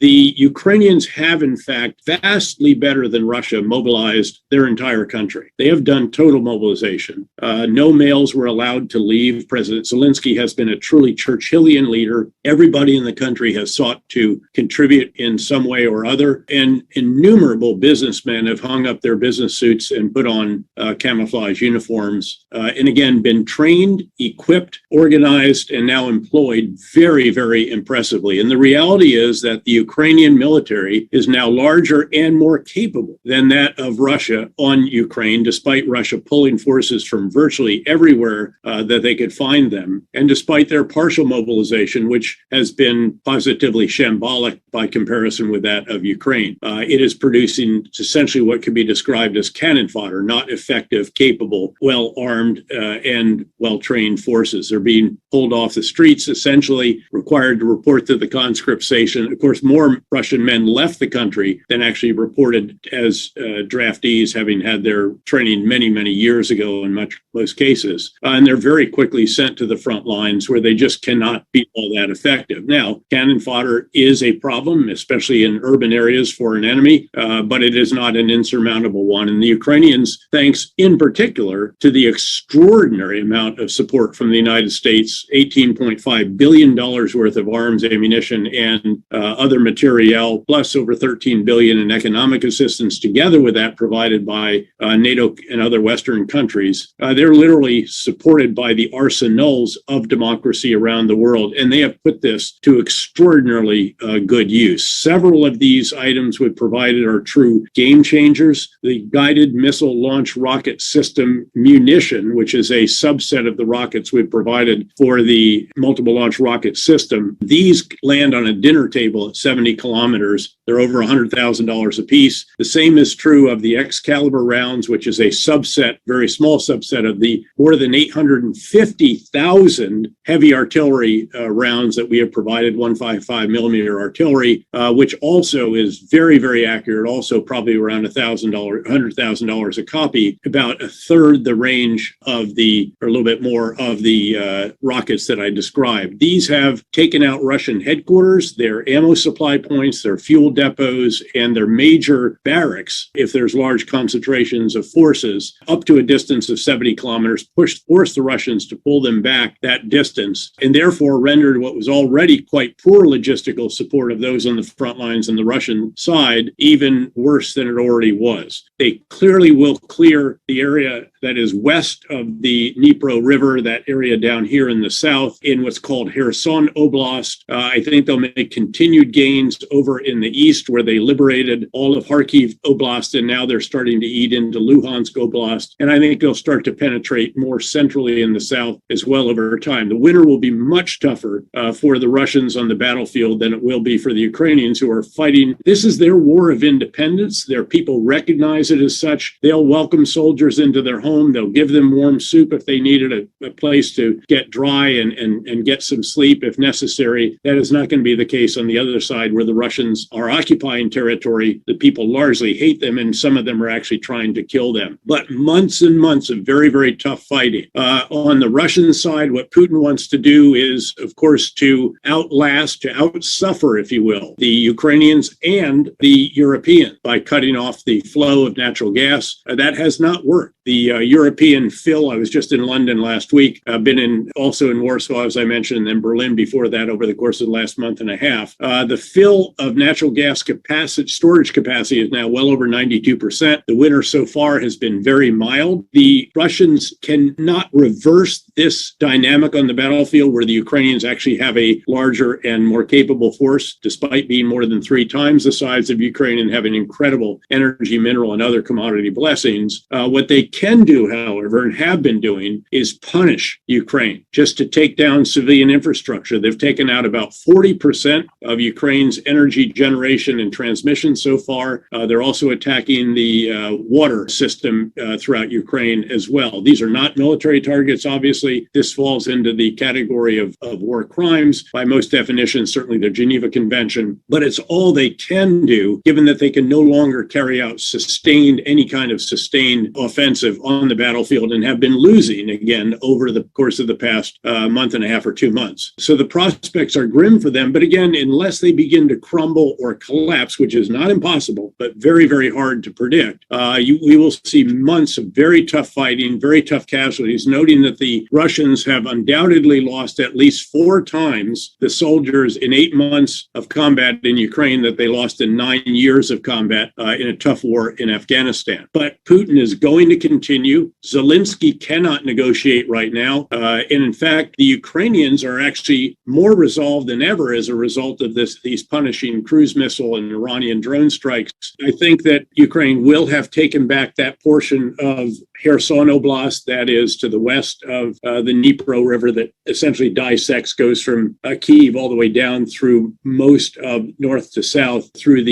The Ukrainians have, in fact, vastly better than Russia mobilized their entire country. They have done total mobilization. No males were allowed to leave. President Zelensky has been a truly Churchillian leader. Everybody in the country has sought to contribute in some way or other, and innumerable businessmen have hung up their business suits and put on camouflage uniforms, and again, been trained, equipped, organized, and now employed very, very impressively. And the reality is that the Ukrainian military is now larger and more capable than that of Russia on Ukraine, despite Russia pulling forces from virtually everywhere that they could find them, and despite their partial mobilization, which has been positively shambolic by comparison with that of Ukraine. It is producing essentially what could be described as cannon fodder, not effective, capable, well-armed, and well-trained forces. They're being pulled off the streets, essentially required to report to the conscript station. Of course, more Russian men left the country than actually reported as draftees, having had their training many, many years ago in most cases. And they're very quickly sent to the front lines where they just cannot be all that effective. Now, cannon fodder is a problem, especially in urban areas for an enemy, but it is not an insurmountable one. And the Ukrainians, thanks in particular to the extraordinary amount of support from the United States, $18.5 billion worth of arms, ammunition, and other materiel, plus over $13 billion in economic assistance, together with that provided by NATO and other Western countries. They're literally supported by the arsenals of democracy around the world, and they have put this to extraordinarily good use. Several of these items we've provided are true game changers. The guided missile launch rocket system munition, which is a subset of the rockets we've provided for the multiple launch rocket system, these land on a dinner table at 70 kilometers. They're over $100,000 a piece. The same is true of the Excalibur rounds, which is a subset, very small subset of the more than 850,000 heavy artillery rounds that we have provided, 155 millimeter artillery, which also is very, very accurate, also probably around $100,000 a copy, about a third the range of the, or a little bit more of the rockets that I described. These have taken out Russian headquarters, their ammo supply points, their fuel depots, and their major barracks, if there's large concentrations of forces, up to a distance of 70 kilometers, forced the Russians to pull them back that distance, and therefore rendered what was already quite poor logistical support of those on the front lines on the Russian side even worse than it already was. They clearly will clear the area that is west of the Dnipro River, that area down here in the south, in what's called Kherson Oblast. I think they'll make continued gains over in the east, where they liberated all of Kharkiv Oblast, and now they're starting to eat into Luhansk Oblast. And I think they'll start to penetrate more centrally in the south as well over time. The winter will be much tougher for the Russians on the battlefield than it will be for the Ukrainians, who are fighting. This is their war of independence. Their people recognize it as such. They'll welcome soldiers into their home. They'll give them warm soup if they needed a place to get dry and get some sleep if necessary. That is not going to be the case on the other side, where the Russians are occupying territory. The people largely hate them, and some of them are actually trying to kill them. But months and months of very, very tough fighting. On the Russian side, what Putin wants to do is, of course, to outlast, to outsuffer, if you will, the Ukrainians and the Europeans by cutting off the flow of natural gas. That has not worked. The European fill, I was just in London last week, been also in Warsaw, as I mentioned, and then Berlin before that over the course of the last month and a half. The fill of natural gas capacity, storage capacity, is now well over 92%. The winter so far has been very mild. The Russians cannot reverse this dynamic on the battlefield, where the Ukrainians actually have a larger and more capable force, despite being more than 3 times the size of Ukraine and having incredible energy, mineral, and other commodity blessings. What they can do, however, and have been doing, is punish Ukraine just to take down civilian infrastructure. They've taken out about 40% of Ukraine's energy generation and transmission so far. They're also attacking the water system throughout Ukraine as well. These are not military targets, obviously. This falls into the category of war crimes by most definitions, certainly the Geneva Convention. But it's all they can do, given that they can no longer carry out any kind of sustained offensive aggressive on the battlefield and have been losing again over the course of the past month and a half or 2 months. So the prospects are grim for them. But again, unless they begin to crumble or collapse, which is not impossible, but very, very hard to predict, we will see months of very tough fighting, very tough casualties, noting that the Russians have undoubtedly lost at least 4 times the soldiers in 8 months of combat in Ukraine that they lost in 9 years of combat in a tough war in Afghanistan. But Putin is going to continue. Zelensky cannot negotiate right now. And in fact, the Ukrainians are actually more resolved than ever as a result of these punishing cruise missile and Iranian drone strikes. I think that Ukraine will have taken back that portion of Kherson Oblast, that is to the west of the Dnipro River that essentially dissects, goes from Kyiv all the way down through most of north to south through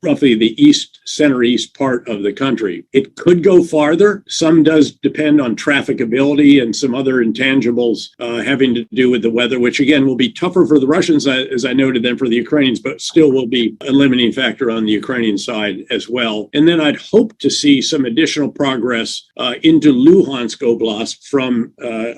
roughly the center-east part of the country. It could go farther. Some does depend on trafficability and some other intangibles having to do with the weather, which again will be tougher for the Russians, as I noted, than for the Ukrainians, but still will be a limiting factor on the Ukrainian side as well. And then I'd hope to see some additional progress into Luhansk Oblast from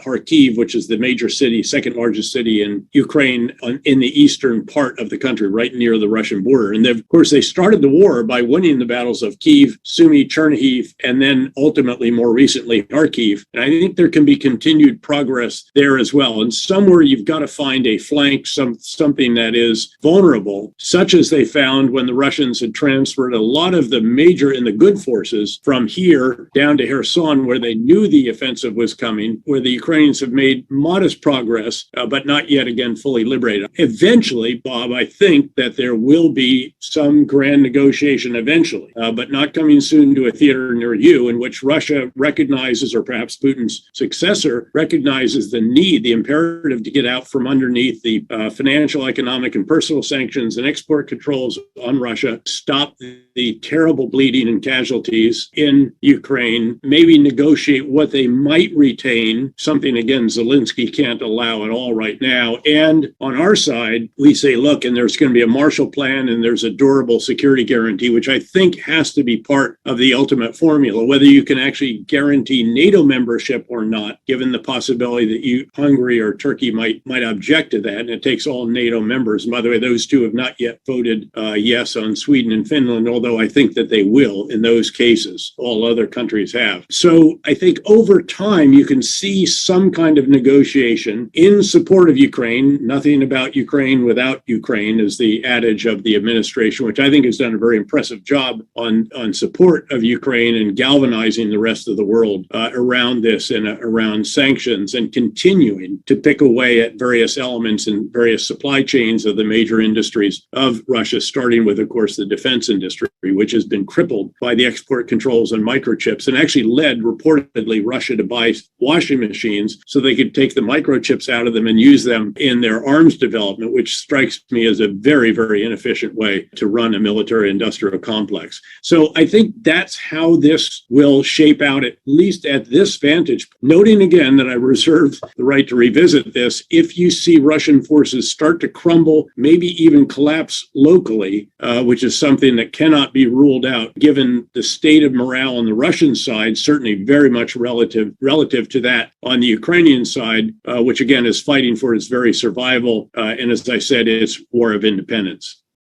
Kharkiv, which is the major city, second largest city in Ukraine, in the eastern part of the country, right near the Russian border. And of course, they started the war by winning the battles of Kyiv, Sumy, Chernihiv, and then ultimately, more recently, Kharkiv. And I think there can be continued progress there as well. And somewhere you've got to find a flank, something that is vulnerable, such as they found when the Russians had transferred a lot of the major and the good forces from here down to Kherson, where they knew the offensive was coming, where the Ukrainians have made modest progress, but not yet, again, fully liberated. Eventually, Bob, I think that there will be some grand negotiation eventually, but not coming soon to a theater near you, in which Russia recognizes, or perhaps Putin's successor recognizes the need, the imperative to get out from underneath the financial, economic, and personal sanctions and export controls on Russia, stop the terrible bleeding and casualties in Ukraine, maybe negotiate what they might retain, something, again, Zelensky can't allow at all right now. And on our side, we say, look, and there's going to be a Marshall Plan and there's a durable security guarantee, which I think has to be part of the ultimate formula, whether you can actually guarantee NATO membership or not, given the possibility that Hungary or Turkey might object to that. And it takes all NATO members. And by the way, those two have not yet voted yes on Sweden and Finland, although I think that they will in those cases. All other countries have. So I think over time, you can see some kind of negotiation in support of Ukraine. Nothing about Ukraine without Ukraine is the adage of the administration, which I think has done a very impressive job on support of Ukraine and galvanizing the rest of the world around this and around sanctions, and continuing to pick away at various elements and various supply chains of the major industries of Russia, starting with, of course, the defense industry, which has been crippled by the export controls on microchips and actually led, reportedly, Russia to buy washing machines so they could take the microchips out of them and use them in their arms development, which strikes me as a very, very inefficient way to run a military-industrial complex. So I think that's how this will shape out, at least at this vantage. Noting again that I reserve the right to revisit this if you see Russian forces start to crumble, maybe even collapse locally, which is something that cannot be ruled out given the state of morale on the Russian side, certainly very much relative to that on the Ukrainian side, which again is fighting for its very survival, and as I said, its war of independence.